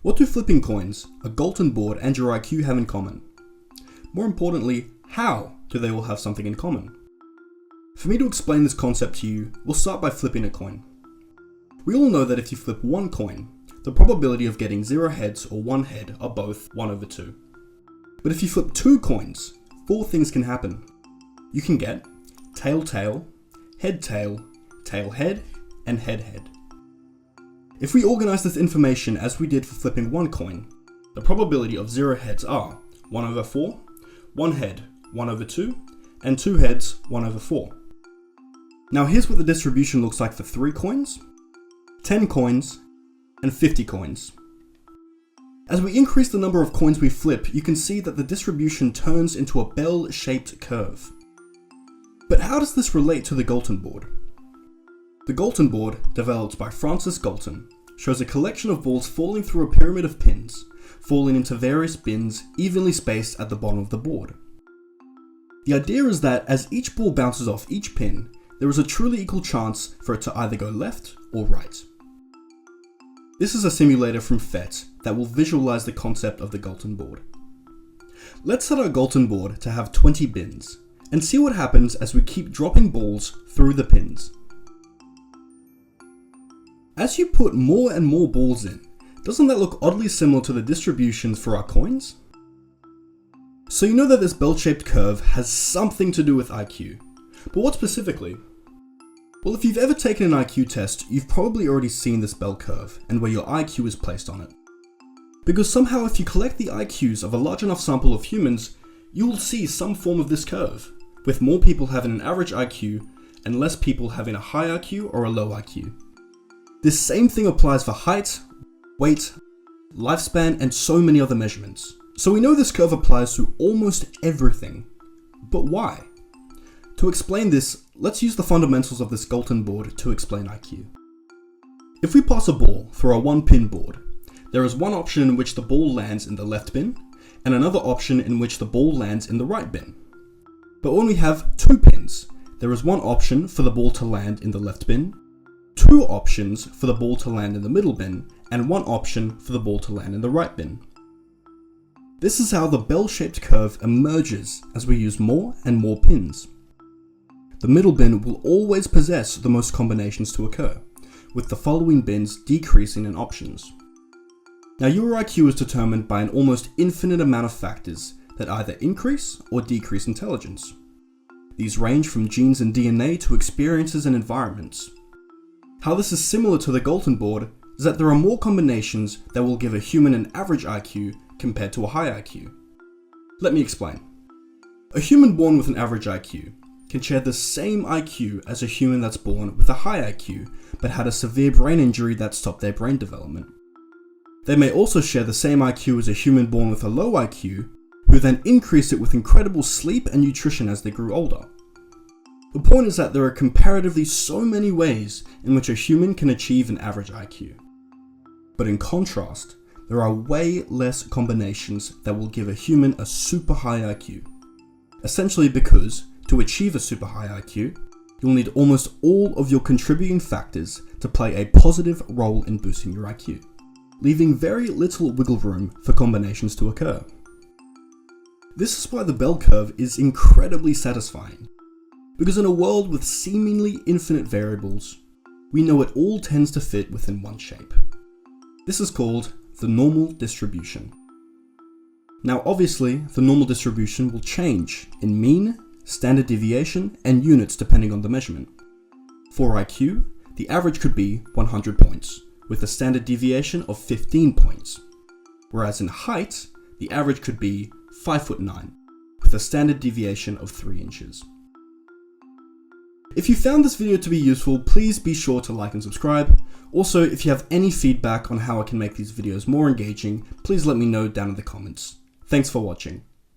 What do flipping coins, a Galton board and your IQ have in common? More importantly, how do they all have something in common? For me to explain this concept to you, we'll start by flipping a coin. We all know that if you flip one coin, the probability of getting 0 heads or 1 head are both 1/2. But if you flip 2 coins, 4 things can happen. You can get tail tail, head tail, tail head, and head head. If we organize this information as we did for flipping one coin, the probability of 0 heads are 1/4, 1 head 1/2, and 2 heads 1/4. Now here's what the distribution looks like for 3 coins, 10 coins, and 50 coins. As we increase the number of coins we flip, you can see that the distribution turns into a bell-shaped curve. But how does this relate to the Galton board? The Galton board, developed by Francis Galton, shows a collection of balls falling through a pyramid of pins, falling into various bins evenly spaced at the bottom of the board. The idea is that as each ball bounces off each pin, there is a truly equal chance for it to either go left or right. This is a simulator from PhET that will visualize the concept of the Galton board. Let's set our Galton board to have 20 bins, and see what happens as we keep dropping balls through the pins. As you put more and more balls in, doesn't that look oddly similar to the distributions for our coins? So you know that this bell-shaped curve has something to do with IQ. But what specifically? Well, if you've ever taken an IQ test, you've probably already seen this bell curve and where your IQ is placed on it. Because somehow if you collect the IQs of a large enough sample of humans, you will see some form of this curve, with more people having an average IQ and less people having a high IQ or a low IQ. This same thing applies for height, weight, lifespan, and so many other measurements. So we know this curve applies to almost everything. But why? To explain this, let's use the fundamentals of this Galton board to explain IQ. If we pass a ball through a 1-pin board, there is one option in which the ball lands in the left bin, and another option in which the ball lands in the right bin. But when we have 2 pins, there is one option for the ball to land in the left bin, 2 options for the ball to land in the middle bin, and 1 option for the ball to land in the right bin. This is how the bell-shaped curve emerges as we use more and more pins. The middle bin will always possess the most combinations to occur, with the following bins decreasing in options. Now your IQ is determined by an almost infinite amount of factors that either increase or decrease intelligence. These range from genes and DNA to experiences and environments. How this is similar to the Galton board is that there are more combinations that will give a human an average IQ compared to a high IQ. Let me explain. A human born with an average IQ can share the same IQ as a human that's born with a high IQ but had a severe brain injury that stopped their brain development. They may also share the same IQ as a human born with a low IQ who then increased it with incredible sleep and nutrition as they grew older. The point is that there are comparatively so many ways in which a human can achieve an average IQ. But in contrast, there are way less combinations that will give a human a super high IQ. Essentially because, to achieve a super high IQ, you'll need almost all of your contributing factors to play a positive role in boosting your IQ, leaving very little wiggle room for combinations to occur. This is why the bell curve is incredibly satisfying. Because in a world with seemingly infinite variables, we know it all tends to fit within one shape. This is called the normal distribution. Now obviously, the normal distribution will change in mean, standard deviation, and units depending on the measurement. For IQ, the average could be 100 points, with a standard deviation of 15 points. Whereas in height, the average could be 5'9", with a standard deviation of 3 inches. If you found this video to be useful, please be sure to like and subscribe. Also, if you have any feedback on how I can make these videos more engaging, please let me know down in the comments. Thanks for watching.